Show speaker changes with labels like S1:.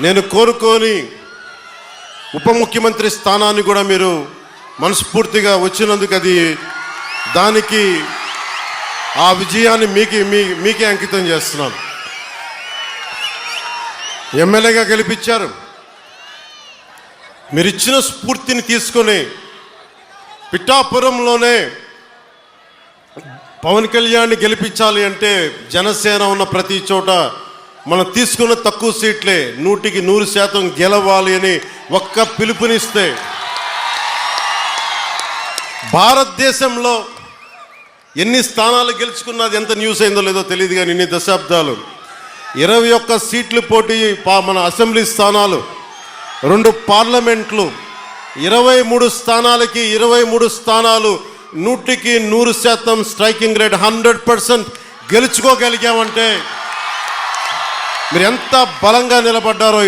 S1: నేను కోరుకొని ఉప ముఖ్యమంత్రి స్థానాన్ని కూడా మీరు మనస్ఫూర్తిగా వచ్చినందుకు దానికి ఆ విజయాన్ని మీకే అంకితం చేస్తున్నాను. ఎమ్మెల్యేగా గెలిపించారు. మీరు ఇచ్చిన స్ఫూర్తిని తీసుకొని పిఠాపురంలోనే పవన్ కళ్యాణ్ని గెలిపించాలి అంటే జనసేన ఉన్న ప్రతి చోట మనం తీసుకున్న తక్కువ సీట్లే 100% గెలవాలి అని ఒక్క పిలుపునిస్తే భారతదేశంలో ఎన్ని స్థానాలు గెలుచుకున్నది ఎంత న్యూస్ అయిందో లేదో తెలియదు, కానీ ఇన్ని దశాబ్దాలు 21 సీట్లు పోటీ, మన అసెంబ్లీ స్థానాలు, 2 పార్లమెంట్లు, 23 స్థానాలకి 23 స్థానాలు 100% స్ట్రైకింగ్ రేట్ 100% గెలుచుకోగలిగామంటే మీరు ఎంత బలంగా నిలబడ్డారో